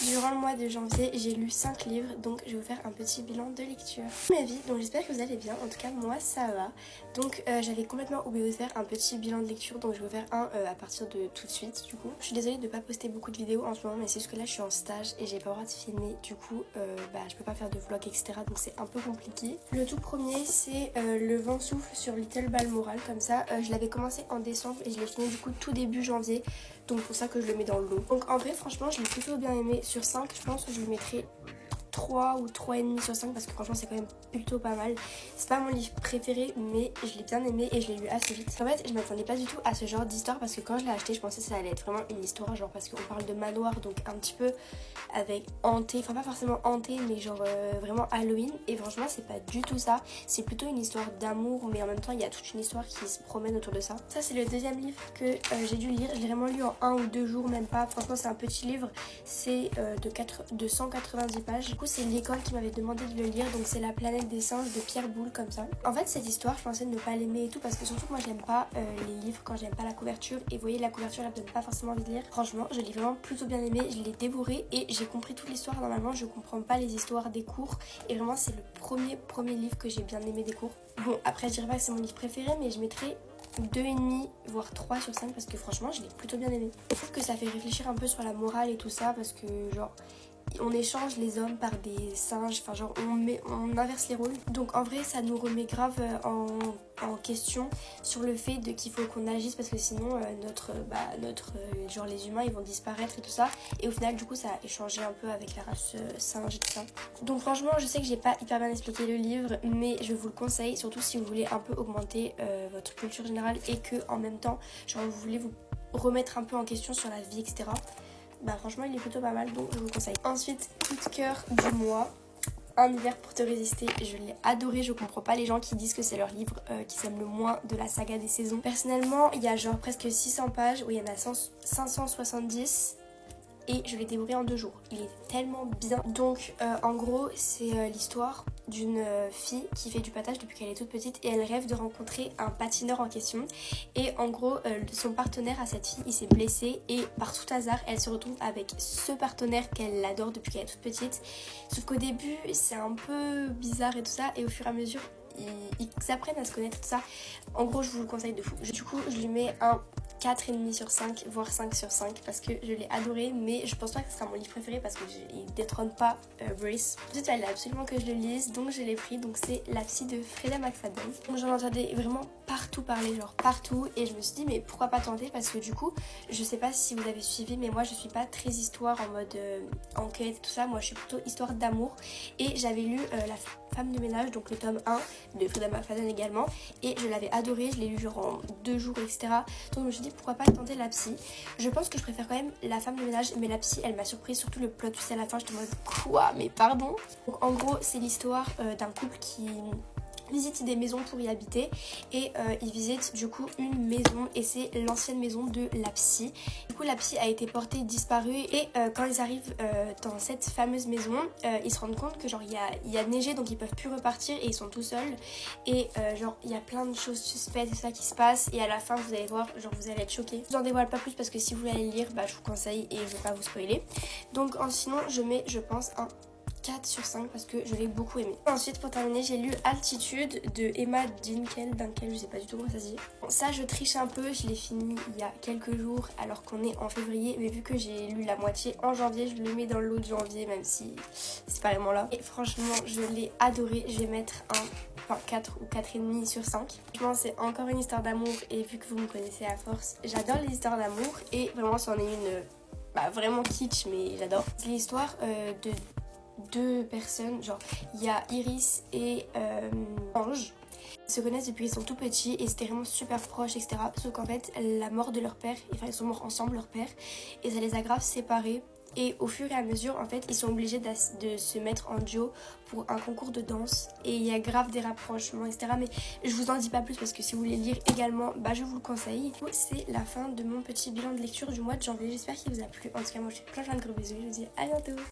Durant le mois de janvier, j'ai lu 5 livres, donc je vais vous faire un petit bilan de lecture. Ma vie, donc j'espère que vous allez bien, en tout cas moi ça va. Donc j'avais complètement oublié de faire un petit bilan de lecture, donc je vais vous faire un à partir de tout de suite du coup. Je suis désolée de ne pas poster beaucoup de vidéos en ce moment, mais c'est juste que là je suis en stage et j'ai pas le droit de filmer, du coup je peux pas faire de vlog etc, donc c'est un peu compliqué. Le tout premier c'est Le vent souffle sur Little Balmoral, comme ça je l'avais commencé en décembre et je l'ai fini du coup tout début janvier. Donc pour ça que je le mets dans le lot. Donc en vrai franchement je l'ai plutôt bien aimé. Sur 5 je pense que je lui mettrais 3 ou 3,5 sur 5 parce que franchement c'est quand même plutôt pas mal. C'est pas mon livre préféré mais je l'ai bien aimé et je l'ai lu assez vite. En fait je m'attendais pas du tout à ce genre d'histoire parce que quand je l'ai acheté je pensais que ça allait être vraiment une histoire genre parce qu'on parle de manoir donc un petit peu avec hanté, enfin pas forcément hanté mais genre vraiment Halloween et franchement c'est pas du tout ça. C'est plutôt une histoire d'amour mais en même temps il y a toute une histoire qui se promène autour de ça. Ça c'est le deuxième livre que j'ai dû lire. Je l'ai vraiment lu en 1 ou 2 jours même pas. Franchement c'est un petit livre. C'est de 190 pages. Du coup c'est l'école qui m'avait demandé de le lire, donc c'est La planète des singes de Pierre Boulle comme ça. En fait cette histoire je pensais ne pas l'aimer et tout parce que surtout moi j'aime pas les livres quand j'aime pas la couverture et vous voyez la couverture elle me donne pas forcément envie de lire. Franchement je l'ai vraiment plutôt bien aimé, je l'ai dévoré et j'ai compris toute l'histoire. Normalement je comprends pas les histoires des cours et vraiment c'est le premier livre que j'ai bien aimé des cours. Bon après je dirais pas que c'est mon livre préféré mais je mettrais 2,5 voire 3 sur 5 parce que franchement je l'ai plutôt bien aimé. Je trouve que ça fait réfléchir un peu sur la morale et tout ça parce que genre on échange les hommes par des singes, enfin genre on inverse les rôles. Donc en vrai ça nous remet grave en question sur le fait qu'il faut qu'on agisse parce que sinon notre genre les humains ils vont disparaître et tout ça. Et au final du coup ça a échangé un peu avec la race singe et tout ça. Donc franchement je sais que j'ai pas hyper bien expliqué le livre mais je vous le conseille surtout si vous voulez un peu augmenter votre culture générale et que en même temps genre vous voulez vous remettre un peu en question sur la vie etc. Bah franchement il est plutôt pas mal donc je vous le conseille. Ensuite coup de cœur du mois, Un hiver pour te résister. Je l'ai adoré, je comprends pas les gens qui disent que c'est leur livre qu'ils aiment le moins de la saga des saisons. Personnellement il y a genre presque 600 pages où il y en a 570 et je l'ai dévoré en 2 jours. Il est tellement bien. Donc en gros c'est l'histoire d'une fille qui fait du patinage depuis qu'elle est toute petite et elle rêve de rencontrer un patineur en question. Et en gros son partenaire à cette fille il s'est blessé et par tout hasard elle se retrouve avec ce partenaire qu'elle adore depuis qu'elle est toute petite. Sauf qu'au début c'est un peu bizarre et tout ça et au fur et à mesure ils apprennent à se connaître tout ça. En gros je vous le conseille de fou. Du coup je lui mets un 4,5 sur 5 voire 5 sur 5 parce que je l'ai adoré mais je pense pas que ce sera mon livre préféré parce qu'il détrône pas Brace. Ensuite il fallait absolument que je le lise donc je l'ai pris, donc c'est La psy de Freida McFadden. Donc j'en entendais vraiment partout parler, genre partout, et je me suis dit mais pourquoi pas tenter parce que du coup je sais pas si vous avez suivi mais moi je suis pas très histoire en mode enquête et tout ça, moi je suis plutôt histoire d'amour et j'avais lu La femme de ménage donc le tome 1 de Freida McFadden également et je l'avais adoré, je l'ai lu genre en 2 jours etc. Donc je me suis dit pourquoi pas tenter La psy. Je pense que je préfère quand même La femme de ménage mais La psy elle m'a surprise, surtout le plot twist à la fin, j'étais en mode quoi mais pardon. Donc en gros c'est l'histoire d'un couple qui visite des maisons pour y habiter et ils visitent du coup une maison et c'est l'ancienne maison de la psy. Du coup la psy a été portée disparue et quand ils arrivent dans cette fameuse maison ils se rendent compte que genre il y a neigé donc ils peuvent plus repartir et ils sont tout seuls et genre il y a plein de choses suspectes et ça qui se passe et à la fin vous allez voir, genre vous allez être choqués. Je vous en dévoile pas plus parce que si vous voulez aller le lire bah je vous conseille et je vais pas vous spoiler. Donc sinon je mets je pense un 4 sur 5 parce que je l'ai beaucoup aimé. Ensuite pour terminer j'ai lu Altitude de Emma Dunkel, je sais pas du tout comment ça se dit. Bon, ça je triche un peu, je l'ai fini il y a quelques jours alors qu'on est en février mais vu que j'ai lu la moitié en janvier je le mets dans le lot de janvier même si c'est pas vraiment là. Et franchement je l'ai adoré, je vais mettre un 4 ou 4,5 sur 5. Franchement c'est encore une histoire d'amour et vu que vous me connaissez à force, j'adore les histoires d'amour et vraiment c'en est une vraiment kitsch mais j'adore. C'est l'histoire de 2 personnes, genre il y a Iris et Ange. Ils se connaissent depuis qu'ils sont tout petits et c'était vraiment super proches etc. Sauf qu'en fait la mort de leur père, enfin ils sont morts ensemble leur père et ça les a grave séparés. Et au fur et à mesure en fait ils sont obligés de se mettre en duo pour un concours de danse et il y a grave des rapprochements etc. Mais je vous en dis pas plus parce que si vous voulez lire également bah je vous le conseille. C'est la fin de mon petit bilan de lecture du mois de janvier, j'espère qu'il vous a plu. En tout cas moi je fais plein de gros bisous, je vous dis à bientôt.